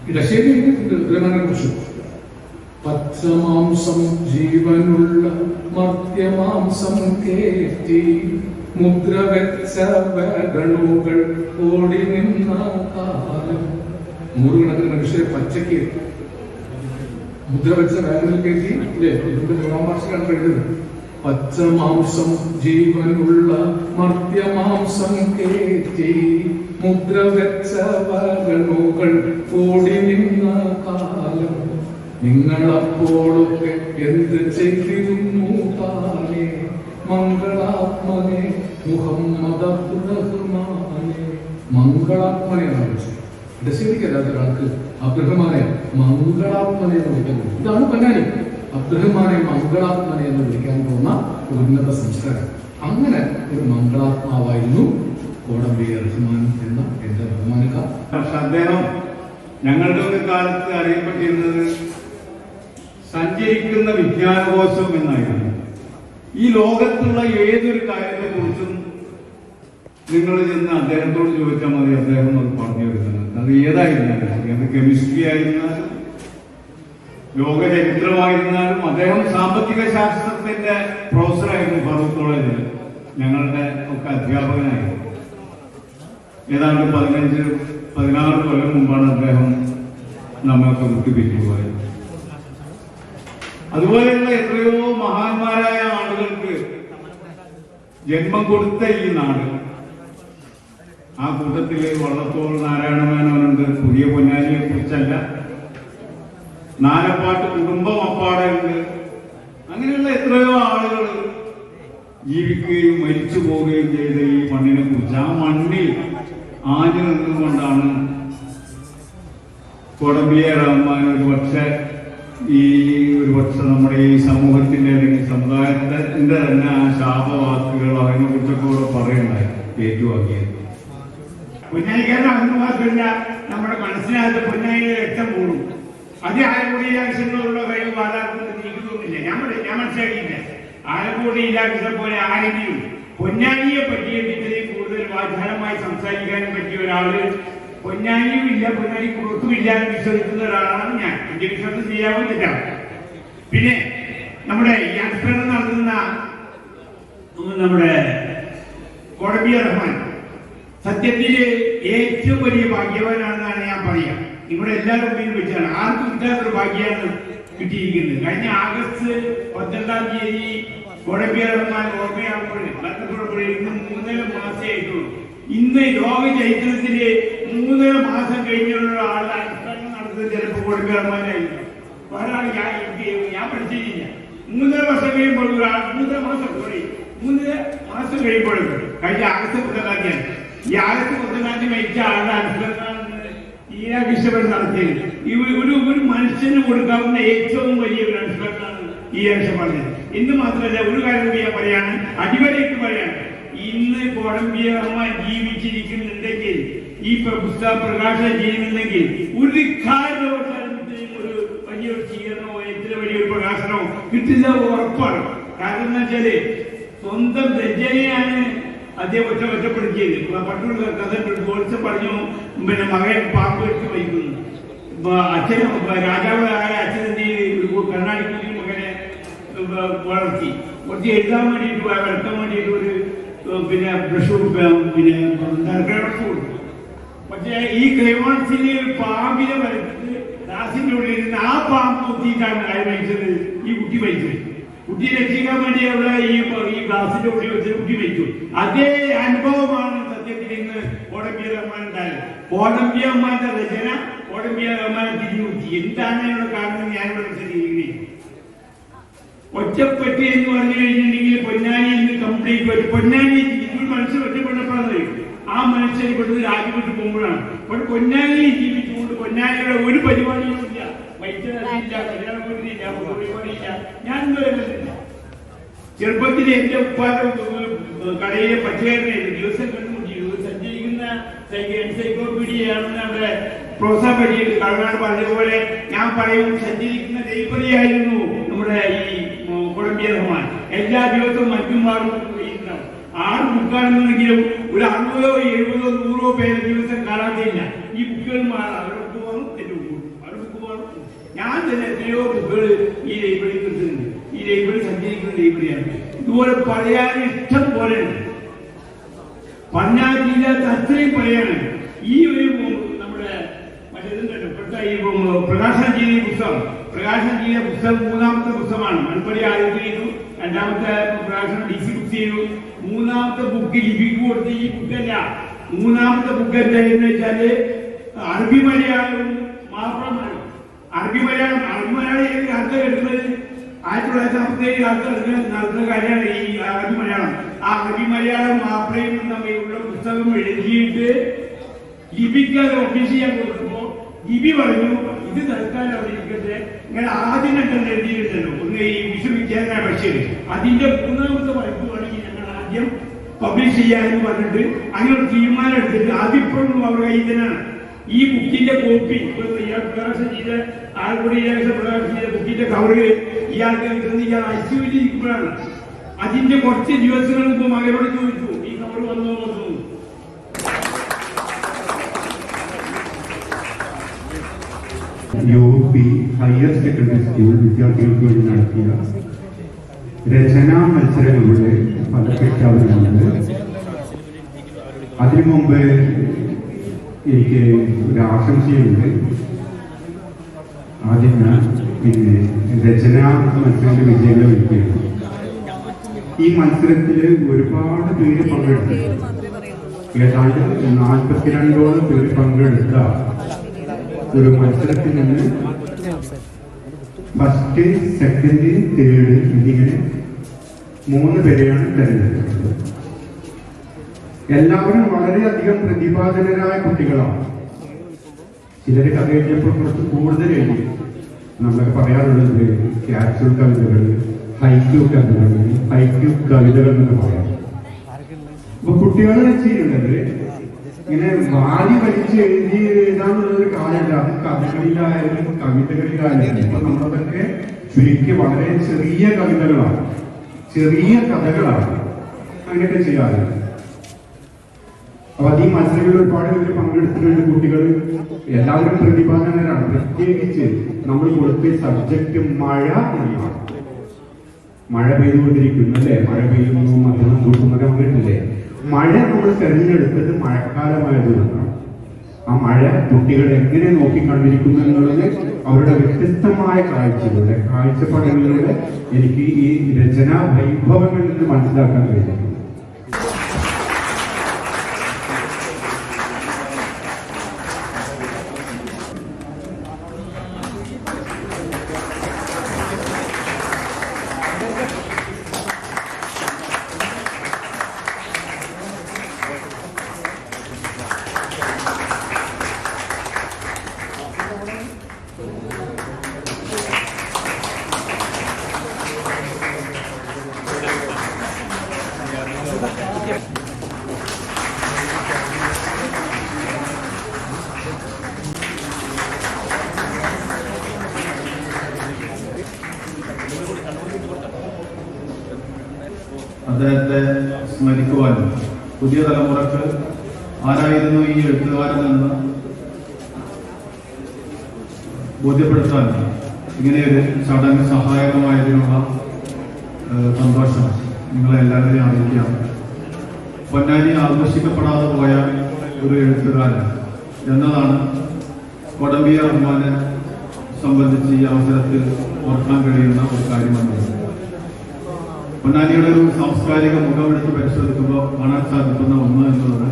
ഇടശ്ശേരി എഴുതിയിട്ടുണ്ട് റഹ്മാനെ കുറിച്ച്. പച്ചമാംസം ജീവനുള്ള മർത്യമാംസം കേറ്റി മുദ്ര വെച്ച വേഗണുകൾ ഓടി നിന്ന കാലം. നൂറുകണക്കിന് മനുഷ്യരെ പച്ചയ്ക്ക് മുദ്ര വെച്ച വേഗണിൽ കയറ്റി അല്ലേ? ഇതിന്റെ 100-ാം വാർഷികമാണ് എഴുതുന്നത്. പച്ചമാംസം ജീവനുള്ള മർത്യമാംസം കേറ്റി മുദ്ര വെച്ച വേഗണുകൾ ഓടി നിന്ന കാലം. നിങ്ങളപ്പോഴൊക്കെ എന്ത് ചെയ്തിരുന്നു താനേ മംഗളാത്മനെ മുഹമ്മദ് അബ്ദുറഹ്മാനെ. മംഗളാത്മനെയാണ് വിളിച്ചത്. ഇടശ്ശേരിക്കല്ലാത്ത ഒരാൾക്ക് അബ്ദുറഹ്മാനെ മംഗളാത്മനെ എന്ന് വിളിക്കുന്നു. ഇതാണ് പൊന്നാനി. അബ്ദുറഹ്മാനെ മംഗളാത്മനെ എന്ന് വിളിക്കാൻ പോകുന്ന ഉന്നത സംസ്കാരം. അങ്ങനെ ഒരു മംഗളാത്മാവായിരുന്നു കോടമ്പി റഹ്മാൻ എന്ന എന്റെ ബഹുമാനിക. അദ്ദേഹം ഞങ്ങളുടെ ഒരു കാലത്ത് അറിയപ്പെട്ടിരുന്നത് സഞ്ചരിക്കുന്ന വിജ്ഞാനകോശം എന്നായിരുന്നു. ഈ ലോകത്തുള്ള ഏതൊരു കാര്യത്തെക്കുറിച്ചും നിങ്ങൾ ചെന്ന് അദ്ദേഹത്തോട് ചോദിച്ചാൽ മതി, അദ്ദേഹം അത് പറഞ്ഞു വരുന്നത്. അത് ഏതായിരുന്നാലും, അത് കെമിസ്ട്രി ആയിരുന്നാലും ലോകചരിത്രമായിരുന്നാലും. അദ്ദേഹം സാമ്പത്തിക ശാസ്ത്രത്തിന്റെ പ്രൊഫസറായിരുന്നു ഫറൂഖ് കോളേജിൽ, ഞങ്ങളുടെ ഒക്കെ അധ്യാപകനായിരുന്നു. ഏതാണ്ട് 15-16 കൊല്ലം മുമ്പാണ് അദ്ദേഹം നമ്മൾക്ക് വിട്ടുപിരിഞ്ഞു പോയത്. അതുപോലെയുള്ള എത്രയോ മഹാന്മാരായ ആളുകൾക്ക് ജന്മം കൊടുത്ത ഈ നാട്, ആ കൂട്ടത്തില് വള്ളത്തോൾ നാരായണ മേനോനുണ്ട്. പുതിയ പൊന്നാനിയെ കുറിച്ചല്ല, നാലപ്പാട്ട് കുടുംബം അപ്പാടെ ഉണ്ട്. അങ്ങനെയുള്ള എത്രയോ ആളുകൾ ജീവിക്കുകയും മരിച്ചു പോവുകയും ചെയ്ത ഈ മണ്ണിനെ കുറിച്ച്, ആ മണ്ണിൽ ആഞ്ഞു നിന്നുകൊണ്ടാണ് കോടമ്പി റഹ്മാൻ ഒരു പക്ഷെ നമ്മുടെ ഈ സമൂഹത്തിന്റെ അല്ലെങ്കിൽ സമുദായത്തിന്റെ തന്നെ ആ ശാപവാക്കുകൾ അതിനെ കുറിച്ചൊക്കെ കൂടെ പറയുണ്ടായി ഏറ്റുവാക്കിയത്. പൊന്നാനിക്കാരുടെ അന്ന് മാത്രമല്ല, നമ്മുടെ മനസ്സിനകത്ത് പൊന്നാനിയുടെ രക്തം കൂടും. അത് ആലപ്പുഴ ഇലാക്ഷനുള്ള കഴിവ് ആരാർക്കും എനിക്ക് തോന്നുന്നില്ല. ഞാൻ മനസ്സിലാക്കിയില്ല. ആലപ്പുഴ ഇലാക്ഷനെ പോലെ ആരെങ്കിലും പൊന്നാനിയെ പറ്റിയിട്ട് ഇത്രയും കൂടുതൽ വാഗ്ദാനമായി സംസാരിക്കാനും പറ്റിയ ഒരാള് പൊന്നാനിയും ഇല്ല, പൊന്നാനി പുറത്തുമില്ല എന്ന് വിശ്വസിക്കുന്ന ഒരാളാണ് ഞാൻ. എന്റെ വിശ്വാസം ചെയ്യാമോ തെറ്റാം. പിന്നെ നമ്മുടെ ഈ അനുസ്മരണം നടത്തുന്ന നമ്മുടെ കോടമ്പി റഹ്മാൻ സത്യത്തില് ഏറ്റവും വലിയ ഭാഗ്യവാനാണെന്നാണ് ഞാൻ പറയാം. ഇവിടെ എല്ലാവരും മുമ്പിൽ വെച്ചാണ്, ആർക്കും കിട്ടാത്തൊരു ഭാഗ്യമാണ് കിട്ടിയിരിക്കുന്നത്. കഴിഞ്ഞ ആഗസ്റ്റ് 12-ാം തീയതി കോടമ്പി റഹ്മാൻ ഓർമ്മയാകുമ്പോൾ ഇന്ന് 3.5 മാസമേ ആയിട്ടുള്ളൂ. ഇന്ന് ലോക ചരിത്രത്തില് 3.5 മാസം കഴിഞ്ഞുള്ള ആളുടെ അനുസ്മരണം നടത്തുന്നത് ചിലപ്പോൾ കോടമ്പി റഹ്മാനായിരുന്നു. ഒരാൾ ഞാൻ പഠിച്ചിട്ടില്ല. 3.5 വർഷം കഴിയുമ്പോൾ 3 മാസം കഴിയുമ്പോഴും കഴിഞ്ഞ ആഗസ്റ്റ് 12-ാം തീയതി ഈ ആഗസ്റ്റ് 12-ാം തീയതി മരിച്ച ആളുടെ അനുസ്മരണമാണ് ഈരാകൃഷ്ണൻ നടത്തിയത്. ഒരു മനുഷ്യന് കൊടുക്കാവുന്ന ഏറ്റവും വലിയ ഒരു അനുസ്മരണമാണ് ഈ ആഴ്ച പറഞ്ഞത്. ഇന്ന് മാത്രമല്ല, ഒരു കാര്യം കൂടി ഞാൻ പറയാണ്, അടിവരയിട്ട് പറയാണ്. ഇന്ന് കോടമ്പി റഹ്മാൻ ജീവിച്ചിരിക്കുന്നുണ്ടെങ്കിൽ, ഈ പുസ്തക പ്രകാശനം ചെയ്യുന്നുണ്ടെങ്കിൽ, ഒരു കാരണവശാലും ഒരു വലിയൊരു സ്വീകരണമോ എത്ര വലിയൊരു പ്രകാശനമോ കിട്ടില്ല, ഉറപ്പാണ്. കാരണം എന്താ വെച്ചാല് സ്വന്തം രചനയാണ് അദ്ദേഹം ഒറ്റപ്പെടുത്തിയത്. പണ്ടുള്ള കഥ ഗോൾസ് പറഞ്ഞു, പിന്നെ മകൻ പാമ്പ് എടുത്ത് വഹിക്കുന്നു. അച്ഛനും രാജാവ് ആയ അച്ഛനെന്ത് കർണാടകത്തിൽ മകനെ വളർത്തി എഴുതാൻ വേണ്ടിയിട്ട് വരക്കാൻ വേണ്ടിയിട്ട് ഒരു പിന്നെ ബ്രഷ് പിന്നെ ക്രയോൺസ് കൊടുത്തു. പക്ഷേ ഈ ക്രയോൺസിന് പാമ്പിനെ വരച്ചിട്ട് ഗ്ലാസിന്റെ ഉള്ളിൽ ഇരുന്ന് ആ പാമ്പ് നോക്കിയിട്ടാണ് മരിച്ചത്. ഈ കുട്ടി മരിച്ചത്. കുട്ടിയെ രക്ഷിക്കാൻ വേണ്ടി അവിടെ ഈ ഗ്ലാസിന്റെ ഉള്ളിൽ വെച്ച് കുട്ടി മരിച്ചു. അതേ അനുഭവമാണ് സത്യത്തിൽ ഇന്ന് കോടമ്പി റഹ്മാൻ ഉണ്ടായത്. കോടമ്പി റഹ്മാന്റെ രചന കോടമ്പി റഹ്മാനെ തിരിഞ്ഞുറ്റി. എന്താണ് അതിനുള്ള കാരണം ഞാനിവിടെ വിശദീകരിക്കുന്നത്. ഒറ്റപ്പെട്ടി എന്ന് പറഞ്ഞു കഴിഞ്ഞിട്ടുണ്ടെങ്കിൽ പൊന്നാനി ഇന്ന് കംപ്ലീറ്റ് പറ്റും. പൊന്നാനി മനുഷ്യർ ഒറ്റപ്പെട്ടപ്പോഴാണ് ആ മനുഷ്യർ ഇവിടുന്ന് രാജ്യം വിട്ട് പോകുമ്പോഴാണ്. അപ്പോൾ പൊന്നാനി ജീവിച്ചുകൊണ്ട് പൊന്നാനിയുടെ ഒരു പരിപാടിയും ഇല്ല, വൈദ്യുതിയില്ല, കല്യാണത്തില്ല, പരിപാടിയില്ല. ഞാൻ ചെറുപ്പത്തിൽ എന്റെ ഉപ്പാന്റെ കടയിലെ പച്ചക്കറിയായിരുന്നു. ദിവസം കണ്ടുമുട്ടിയിരുന്നു. സഞ്ചരിക്കുന്ന എൻസൈക്ലോപീഡിയയാണെന്ന് അവിടെ പ്രോത്സാഹപ്പെടുത്തിയിട്ട് കടനാട് പറഞ്ഞതുപോലെ ഞാൻ പറയും, സഞ്ചരിക്കുന്ന ലൈബ്രറിയായിരുന്നു നമ്മുടെ ഈ കോടമ്പി റഹ്മാൻ. എല്ലാ ദിവസവും മറ്റുമാറും ഉണ്ടാവും. 6 ബുക്കാണെന്നുണ്ടെങ്കിലും ഒരു 60-ഓ 70-ഓ 100-ഓ പേരെ ദിവസം കാണാത്തില്ല. ഈ ബുക്കുകൾ മാറാം. അവർക്ക് വേണം, എന്റെ ബുക്ക് അവരുടെ ബുക്ക് വേണം. ഞാൻ തന്നെ എത്രയോ ബുക്കുകൾ ഈ ലൈബ്രറി കിട്ടുന്നുണ്ട്. ഈ ലൈബ്രറി സഞ്ചരിക്കുന്ന ലൈബ്രറിയാണ്. ഇതുപോലെ പറയാൻ ഇഷ്ടം പോലെയാണ്, പറഞ്ഞാൽ തീരാത്ത അത്രയും പറയാണ്. ഈ ഒരു നമ്മുടെ മറ്റേതുണ്ടല്ലോ ഇപ്പോഴത്തെ ഈ പ്രകാശനം ചെയ്ത പുസ്തകം, പ്രകാശനം ചെയ്ത പുസ്തകം 3ാമത്തെ പുസ്തകമാണ്. മൺപടി ആദ്യം ചെയ്തു, 2ാമത്തെ പ്രകാശനം DC ബുക്ക് ചെയ്തു, 3ാമത്തെ ബുക്ക് ലിപിക്ക് കൊടുത്ത് ഈ ബുക്കല്ല. 3ാമത്തെ ബുക്ക് എന്തായിരുന്നു വെച്ചാല് അറബി മലയാളവും മാത്രമാണ്. അറബി മലയാളം ആൾക്കാർ എടുക്കുന്നത് 1957 ആൾക്കാർ നടത്തുന്ന കാര്യമാണ് ഈ അറബി മലയാളം. ആ അറബി മലയാളം മാപ്പിളയും തമ്മിലുള്ള പുസ്തകം എഴുതിയിട്ട് ലിപിക്ക് അത് ഒഫീസ് ചെയ്യാൻ കൊടുക്കുമ്പോൾ ലിപി പറഞ്ഞു ഇത് തൽക്കാലം അവിടെ ഇരിക്കട്ടെ. ഇങ്ങനെ ആദ്യം കണ്ടെന്ന് എഴുതിയിട്ടുണ്ടല്ലോ ഒന്ന് ഈ വിശ്വവിദ്യാലയ ബഷീർ, അതിന്റെ 3ാമത്തെ പതിപ്പ് വേണമെങ്കിൽ ഞങ്ങൾ ആദ്യം പബ്ലിഷ് ചെയ്യാമെന്ന് പറഞ്ഞിട്ട് അങ്ങനെ തീരുമാനം എടുത്തിട്ട് അതിപ്പോഴും അവരുടെ കയ്യിൽ തന്നെയാണ്. ഈ ബുക്കിന്റെ കോപ്പി പ്രകാശം ചെയ്ത ആൾക്കൂടി പ്രകാശം ചെയ്ത ബുക്കിന്റെ കവറ് ഇയാൾക്ക് ഇയാൾ ഐസിയുവിൽ ഇരിക്കുമ്പോഴാണ്. അതിന്റെ കുറച്ച് ദിവസങ്ങൾ മുമ്പ് മകനോട് ചോദിച്ചു ഈ കവർ വന്നോ വന്നു. UP ഹയർ സെക്കൻഡറി സ്കൂൾ വിദ്യാർത്ഥികൾക്ക് വേണ്ടി നടത്തിയ രചനാ മത്സരങ്ങളുടെ ഫലപ്രഖ്യാപനമുണ്ട്. അതിനു മുമ്പ് എനിക്ക് ഒരു ആശംസയുണ്ട്. ആദ്യം ഞാൻ രചനാ മത്സരത്തിന്റെ വിജയങ്ങളെ വിളിക്കുകയാണ്. ഈ മത്സരത്തിൽ ഒരുപാട് പേര് പങ്കെടുത്തു. ഏതാണ്ട് 42ഓളം പേര് പങ്കെടുത്ത ഒരു മത്സരത്തിൽ നിന്ന് ഫസ്റ്റ്, സെക്കൻഡ്, തേർഡ് എന്നിങ്ങനെ 3 പേരെയാണ് തെരഞ്ഞെടുത്തത്. എല്ലാവരും വളരെയധികം പ്രതിഭാധനരായ കുട്ടികളാണ്. ചിലർ കഥ എഴുതിയപ്പോൾ കുറച്ച് കൂടുതൽ എഴുതി. നമ്മളൊക്കെ പറയാറുള്ളത് ക്യാപ്സ്യൂൾ കവിതകൾ, ഹൈക്യൂ കവിതകൾ, ഹൈക്യൂ കവിതകൾ എന്നൊക്കെ പറയാം. അപ്പൊ കുട്ടികൾ ചെയ്യുന്നത് ഇങ്ങനെ വാരി വലിച്ച് എഴുതാന്നുള്ളൊരു കാലമല്ല. അത് കഥകളിലായാലും കവിതകളിലായാലും ഇപ്പൊ നമ്മളതൊക്കെ ചുരുക്കി വളരെ ചെറിയ കവിതകളാണ്, ചെറിയ കഥകളാണ് അങ്ങനെയൊക്കെ ചെയ്യാറുണ്ട്. അപ്പൊ അത് ഈ മത്സരങ്ങളിൽ ഒരുപാട് പേര് പങ്കെടുത്തിട്ടുണ്ട്. കുട്ടികൾ എല്ലാവരും പ്രതിഭാധനരാണ്. പ്രത്യേകിച്ച് നമ്മൾ കൊടുത്ത സബ്ജക്ട് മഴ എന്നാണ്. മഴ പെയ്തുകൊണ്ടിരിക്കുന്നു അല്ലെ, മഴ പെയ്യുന്നു, മധുരം കൂട്ടുന്നൊക്കെ വന്നിട്ടില്ലേ. മഴ നമ്മൾ തെരഞ്ഞെടുത്തത് മഴക്കാലമായതുകൊണ്ടാണ്. ആ മഴ കുട്ടികൾ എങ്ങനെ നോക്കിക്കണ്ടിരിക്കുന്നു എന്നുള്ളത് അവരുടെ വ്യത്യസ്തമായ കാഴ്ചകളുടെ കാഴ്ചപ്പാടുകളിലൂടെ എനിക്ക് ഈ രചനാ വൈഭവങ്ങളിൽ നിന്ന് മനസ്സിലാക്കാൻ കഴിഞ്ഞിട്ടുണ്ട്. അദ്ദേഹത്തെ സ്മരിക്കുവാനും പുതിയ തലമുറക്ക് ആരായിരുന്നു ഈ എഴുത്തുകാരനെന്ന് ബോധ്യപ്പെടുത്താനും ഇങ്ങനെയൊരു ചടങ്ങ് സഹായകമായതിനുള്ള സന്തോഷം നിങ്ങളെ എല്ലാവരെയും അറിയിക്കുകയാണ്. പൊന്നാനി ആഘോഷിക്കപ്പെടാതെ പോയ ഒരു എഴുത്തുകാരൻ എന്നതാണ് കൊടമ്പിയ റഹ്മാനെ സംബന്ധിച്ച് ഈ അവസരത്തിൽ ഓർക്കാൻ കഴിയുന്ന ഒരു കാര്യമെന്നത്. പൊന്നാനിയുടെ ഒരു സാംസ്കാരിക മുഖമെടുത്ത് പരിശോധിക്കുമ്പോൾ കാണാൻ സാധിക്കുന്ന ഒന്ന് എന്നുള്ളത്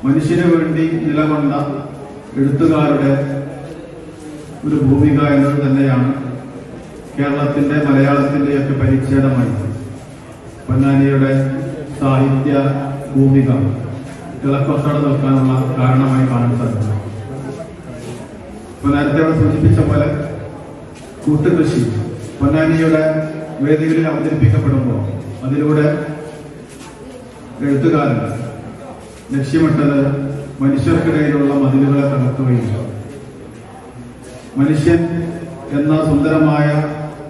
മനുഷ്യന് വേണ്ടി നിലകൊണ്ട എഴുത്തുകാരുടെ ഒരു ഭൂമിക എന്നത് തന്നെയാണ് കേരളത്തിന്റെ മലയാളത്തിന്റെയൊക്കെ പരിച്ഛേദമായി പൊന്നാനിയുടെ സാഹിത്യ ഭൂമിക തിളക്കത്തോടെ നിൽക്കാനുള്ള കാരണമായി കാണാൻ സാധിക്കും. ഇപ്പൊ നേരത്തെ അവിടെ സൂചിപ്പിച്ച പോലെ കൂട്ടുകൃഷി പൊന്നാനിയുടെ വേദികളിൽ അവതരിപ്പിക്കപ്പെടുമ്പോൾ അതിലൂടെ എഴുത്തുകാരൻ ലക്ഷ്യമിട്ടത് മനുഷ്യർക്കിടയിലുള്ള മതിലുകളെ തകർക്കുകയും മനുഷ്യൻ എന്ന സുന്ദരമായ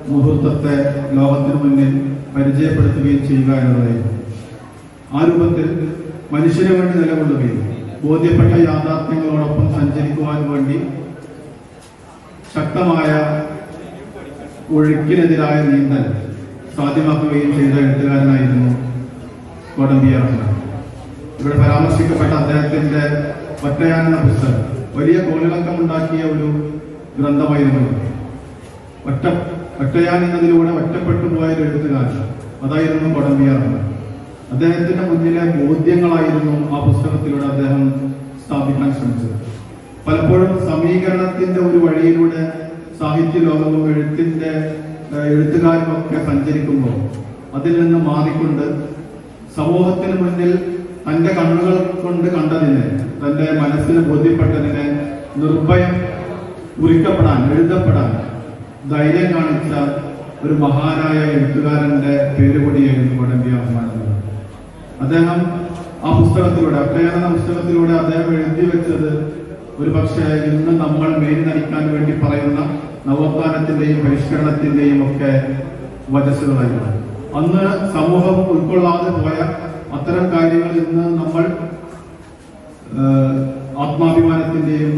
മുഹൂർത്തത്തെ ലോകത്തിനു മുന്നിൽ പരിചയപ്പെടുത്തുകയും ചെയ്യുക എന്നതായിരുന്നു. ആ രൂപത്തിൽ മനുഷ്യന് വേണ്ടി നിലകൊള്ളുകയും ബോധ്യപ്പെട്ട യാഥാർത്ഥ്യങ്ങളോടൊപ്പം സഞ്ചരിക്കുവാൻ വേണ്ടി ശക്തമായ ഒഴുക്കിനെതിരായ നീന്തൽ സാധ്യമാക്കുകയും ചെയ്ത എഴുത്തുകാരനായിരുന്നു കോടമ്പിയ റഹ്മാൻ. ഇവിടെ പരാമർശിക്കപ്പെട്ട അദ്ദേഹത്തിന്റെ ഒറ്റയാൻ എന്ന പുസ്തകം വലിയ കോളിളക്കമുണ്ടാക്കിയ ഒരു ഗ്രന്ഥമായിരുന്നു. ഒറ്റയാൻ എന്നതിലൂടെ ഒറ്റപ്പെട്ടു പോയ ഒരു എഴുത്തുകാരൻ, അതായിരുന്നു കോടമ്പിയ റഹ്മാൻ. അദ്ദേഹത്തിന്റെ മുന്നിലെ ബോധ്യങ്ങളായിരുന്നു ആ പുസ്തകത്തിലൂടെ അദ്ദേഹം സ്ഥാപിക്കാൻ ശ്രമിച്ചത്. പലപ്പോഴും സമീകരണത്തിന്റെ ഒരു വഴിയിലൂടെ സാഹിത്യ ലോകവും എഴുത്തുകാരും ഒക്കെ സഞ്ചരിക്കുമ്പോൾ അതിൽ നിന്ന് മാറിക്കൊണ്ട് സമൂഹത്തിന് മുന്നിൽ തന്റെ കണ്ണുകൾ കൊണ്ട് കണ്ടതിനെ, തന്റെ മനസ്സിന് ബോധ്യപ്പെട്ടതിനെ നിർഭയം കുറിക്കപ്പെടാൻ, എഴുതപ്പെടാൻ ധൈര്യം കാണിച്ച ഒരു മഹാനായ എഴുത്തുകാരന്റെ പേരുകൂടിയായിരുന്നു കോടമ്പിയ റഹ്മാൻ. അദ്ദേഹം ആ പുസ്തകത്തിലൂടെ, ഒറ്റയാൻ എന്ന പുസ്തകത്തിലൂടെ അദ്ദേഹം എഴുതി വെച്ചത് ഒരു പക്ഷേ ഇന്ന് നമ്മൾ മേനി നടിക്കാൻ വേണ്ടി പറയുന്ന നവോത്ഥാനത്തിന്റെയും പരിഷ്കരണത്തിന്റെയും ഒക്കെ വചസ്സുകളായിരുന്നു. അന്ന് സമൂഹം ഉൾക്കൊള്ളാതെ പോയ അത്തരം കാര്യങ്ങൾ ഇന്ന് നമ്മൾ ആത്മാഭിമാനത്തിന്റെയും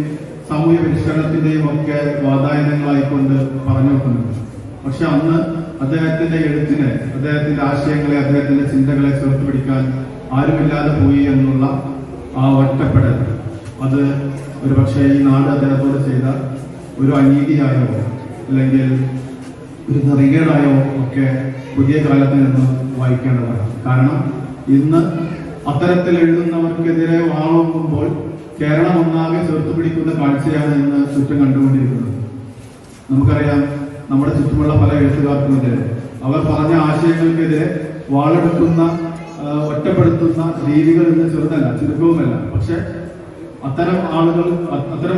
സാമൂഹ്യ പരിഷ്കരണത്തിന്റെയും ഒക്കെ വാതായനങ്ങളായിക്കൊണ്ട് പറഞ്ഞു വെക്കുന്നുണ്ട്. പക്ഷെ അന്ന് അദ്ദേഹത്തിന്റെ എഴുത്തിനെ, അദ്ദേഹത്തിന്റെ ആശയങ്ങളെ, അദ്ദേഹത്തിന്റെ ചിന്തകളെ ചേർത്ത് പിടിക്കാൻ ആരുമില്ലാതെ പോയി എന്നുള്ള ആ ഒറ്റപ്പെടൽ, അത് ഒരു പക്ഷേ ഈ നാട് അദ്ദേഹത്തോട് ചെയ്ത ഒരു അനീതിയായോ അല്ലെങ്കിൽ ഒരു നെറികേടായോ ഒക്കെ പുതിയ കാലത്ത് നിന്ന് വായിക്കേണ്ടതാണ്. കാരണം ഇന്ന് അത്തരത്തിൽ എഴുതുന്നവർക്കെതിരെ വാളോങ്ങുമ്പോൾ കേരളം ഒന്നാകെ ചേർത്ത് പിടിക്കുന്ന കാഴ്ചയാണ് ഇന്ന് ചുറ്റും കണ്ടുകൊണ്ടിരിക്കുന്നത്. നമുക്കറിയാം, നമ്മുടെ ചുറ്റുമുള്ള പല എഴുത്തുകാർക്കുമെതിരെ, അവർ പറഞ്ഞ ആശയങ്ങൾക്കെതിരെ വാളെടുക്കുന്ന, ഒറ്റപ്പെടുത്തുന്ന രീതികൾ ഇന്ന് ചെറുതല്ല, ചുരുക്കവുമല്ല. പക്ഷെ അത്തരം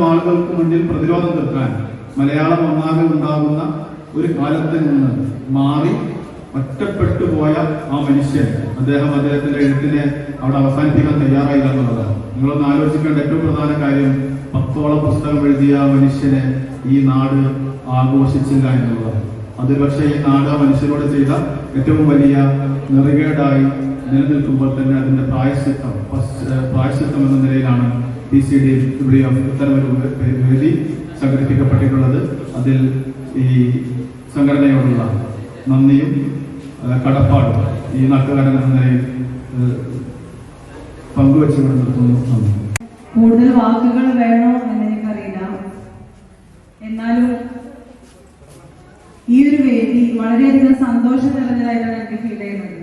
ആളുകൾക്ക് മുന്നിൽ പ്രതിരോധം തീർക്കാൻ മലയാളം ഒന്നാകെ ഉണ്ടാകുന്ന ഒരു കാലത്ത് നിന്ന് മാറി ഒറ്റപ്പെട്ടു പോയ ആ മനുഷ്യൻ, അദ്ദേഹത്തിന്റെ എഴുത്തിനെ അവിടെ അവസാനിപ്പിക്കാൻ തയ്യാറായില്ല എന്നുള്ളതാണ്. നിങ്ങളൊന്ന് ആലോചിക്കേണ്ട ഏറ്റവും പ്രധാന കാര്യം, 10ഓളം പുസ്തകം എഴുതിയ ആ മനുഷ്യനെ ഈ നാട് ആഘോഷിച്ചില്ല എന്നുള്ളതാണ്. അത് പക്ഷേ ഈ നാട് ആ മനുഷ്യരോട് ചെയ്ത ഏറ്റവും വലിയ നെറുകേടായി നിലനിൽക്കുമ്പോൾ തന്നെ അതിന്റെ പ്രായശ്ചിത്തം എന്ന നിലയിലാണ് PCD ഇവിടെ ഇത്തരമൊരു വേദി സംഘടിപ്പിക്കപ്പെട്ടിട്ടുള്ളത്. അതിൽ ഈ സംഘടനയോടുള്ള നന്ദിയും കടപ്പാടും ഈ നാട്ടുകാരൻ എന്ന നിലയിൽ പങ്കുവെച്ചുകൊണ്ട് നിർത്തുന്നു. നന്ദി. കൂടുതൽ വാക്കുകൾ വേണോ എന്ന് എനിക്കറിയില്ല. എന്നാലും ഈ ഒരു വേദി വളരെയധികം സന്തോഷം നിറഞ്ഞതായിട്ടാണ് എനിക്ക് ഫീൽ ചെയ്യുന്നത്.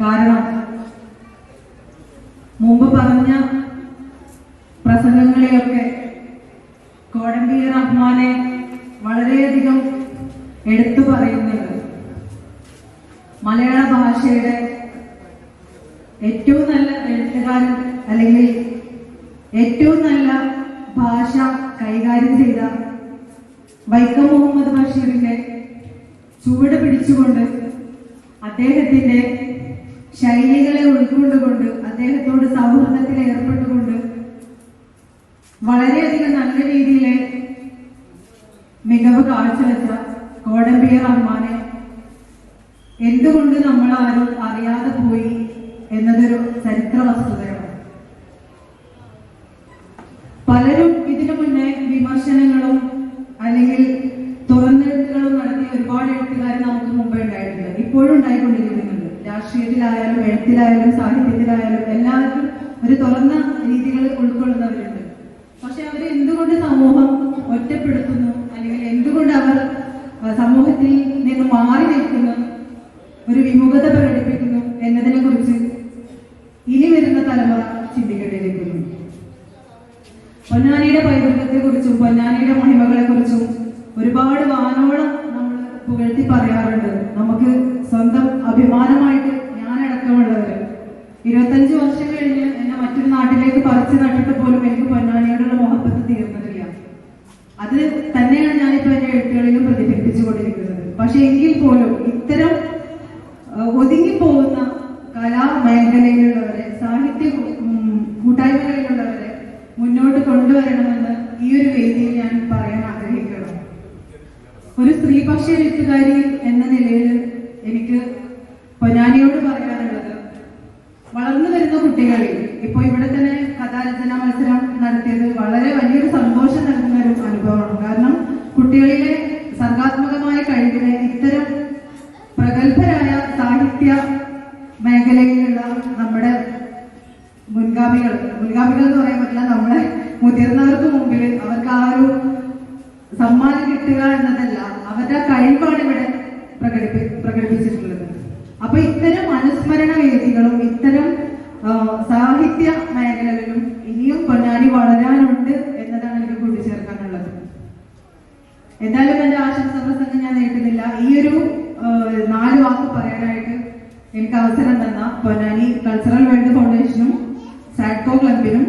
കാരണം മുമ്പ് പറഞ്ഞ പ്രസംഗങ്ങളെയൊക്കെ കോടമ്പിയ റഹ്മാനെ വളരെയധികം എടുത്തു പറയുന്നുണ്ട്. മലയാള ഭാഷയുടെ ഏറ്റവും നല്ല എഴുത്തുകാരൻ അല്ലെങ്കിൽ ഏറ്റവും നല്ല ഭാഷ കൈകാര്യം ചെയ്ത വൈക്കം മുഹമ്മദ് ബഷീറിന്റെ ചുവട് പിടിച്ചുകൊണ്ട് അദ്ദേഹത്തിന്റെ ശൈലികളെ ഉൾക്കൊണ്ടുകൊണ്ട് അദ്ദേഹത്തോട് സൗഹൃദത്തിൽ ഏർപ്പെട്ടുകൊണ്ട് വളരെയധികം നല്ല രീതിയിൽ മികവ് കാഴ്ചവെച്ച കോടമ്പിയ റഹ്മാനെ എന്തുകൊണ്ട് നമ്മളാരും അറിയാതെ പോയി എന്നതൊരു ചരിത്ര വസ്തുതയാണ്. പലരും ഇതിനു മുന്നേ വിമർശനങ്ങളും അല്ലെങ്കിൽ തുറന്നെഴുത്തുകളും നടത്തിയ ഒരുപാട് എഴുത്തുകാർ നമുക്ക് മുമ്പേ ഉണ്ടായിട്ടുണ്ട്, ഇപ്പോഴും ഉണ്ടായിക്കൊണ്ടിരിക്കുന്നുണ്ട്. രാഷ്ട്രീയത്തിലായാലും എഴുത്തിലായാലും സാഹിത്യത്തിലായാലും എല്ലാവർക്കും ഒരു തുറന്ന രീതികൾ ഉൾക്കൊള്ളുന്നവരുണ്ട്. പക്ഷെ അവരെ എന്തുകൊണ്ട് സമൂഹം ഒറ്റപ്പെടുത്തുന്നു അല്ലെങ്കിൽ എന്തുകൊണ്ട് അവർ സമൂഹത്തിൽ നിന്ന് മാറി നിൽക്കുന്നു, ഒരു വിമുഖത പ്രകടിപ്പിക്കുന്നു എന്നതിനെ കുറിച്ച് ഇനി വരുന്ന തലമുറ ചിന്തിക്കേണ്ടിയിരിക്കുന്നു. പൊന്നാനിയുടെ പൈതൃകത്തെ കുറിച്ചും പൊന്നാനിയുടെ മഹിമകളെ കുറിച്ചും ഒരുപാട് വാനോളം നമ്മൾ പുകഴ്ത്തി പറയാറുണ്ട്. നമുക്ക് സ്വന്തം അഭിമാനമായിട്ട് ഞാനടക്കമുള്ളവര് 25 വർഷം കഴിഞ്ഞ് എന്നെ മറ്റൊരു നാട്ടിലേക്ക് പറിച്ചു നട്ടിട്ട് പോലും എനിക്ക് പൊന്നാനിയോടുള്ള മുഹബത്ത് തീർന്നതില്ല. അത് തന്നെയാണ് ഞാനിപ്പോ എന്റെ എഴുത്തുകളിലും പ്രതിഫലിപ്പിച്ചുകൊണ്ടിരിക്കുന്നത്. പക്ഷെ എങ്കിൽ പോലും ഇത്തരം ഒതുങ്ങിപ്പോകുന്ന കലാമേഖലയിലുള്ളവരെ, സാഹിത്യ കൂട്ടായ്മകളിലുള്ളവരെ മുന്നോട്ട് കൊണ്ടുവരണമെന്ന് ഈ ഒരു വേദിയിൽ ഞാൻ പറയാൻ ആഗ്രഹിക്കണം. ഒരു സ്ത്രീപക്ഷ എഴുത്തുകാരി എന്ന നിലയിൽ എനിക്ക് പൊന്നാനിയോട് പറയാനുള്ളത്, വളർന്നു വരുന്ന കുട്ടികളിൽ ഇപ്പൊ ഇവിടെ തന്നെ കഥാരചന മത്സരം നടത്തിയത് വളരെ വലിയൊരു സന്തോഷം നൽകുന്ന ഒരു അനുഭവമാണ്. കാരണം സാഹിത്യ മേഖലയിലുള്ള നമ്മുടെ മുൻഗാമികൾ എന്ന് പറയാൻ പറ്റില്ല, നമ്മളെ മുതിർന്നവർക്ക് മുമ്പിൽ അവർക്ക് ആ ഒരു സമ്മാനം കിട്ടുക എന്നതല്ല, അവരുടെ കഴിവാണ് ഇവിടെ പ്രകടിപ്പിച്ചിട്ടുള്ളത്. അപ്പൊ ഇത്തരം അനുസ്മരണ വേദികളും ഇത്തരം സാഹിത്യ മേഖലകളിലും ഇനിയും പൊന്നാനി വളരാനുണ്ട് എന്നതാണ് എനിക്ക് കൂട്ടിച്ചേർക്കാനുള്ളത്. എന്തായാലും എന്റെ ആശംസ പ്രസംഗം ഞാൻ നീട്ടുന്നില്ല. ഈ ഒരു 4 വാക്ക് പറയാനായിട്ട് എനിക്ക് അവസരം തന്ന പൊന്നാനി കൾച്ചറൽ വേൾഡ് ഫൗണ്ടേഷനും സാഡ്കോ ക്ലബിനും,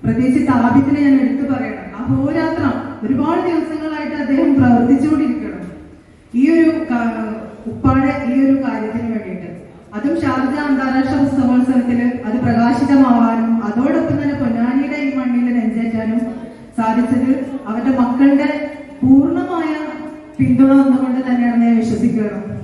പ്രത്യേകിച്ച് താബിത്തിനെ ഞാൻ എടുത്തു പറയണം. അഹോരാത്രം ഒരുപാട് ദിവസങ്ങളായിട്ട് അദ്ദേഹം പ്രവർത്തിച്ചുകൊണ്ടിരിക്കണം ഈ ഒരു ഉപ്പാടെ ഈ ഒരു കാര്യത്തിന് വേണ്ടിയിട്ട്. അതും ഷാർജ അന്താരാഷ്ട്ര പുസ്തകോത്സവത്തിൽ അത് പ്രകാശിതമാവാനും അതോടൊപ്പം തന്നെ പൊന്നാനിയുടെ ഈ മണ്ണിൽ നെഞ്ചേറ്റാനും സാധിച്ചത് അവരുടെ മക്കളുടെ പൂർണ്ണമായ പിന്തുണ വന്നുകൊണ്ട് തന്നെയാണെന്ന് ഞാൻ വിശ്വസിക്കുകയാണ്.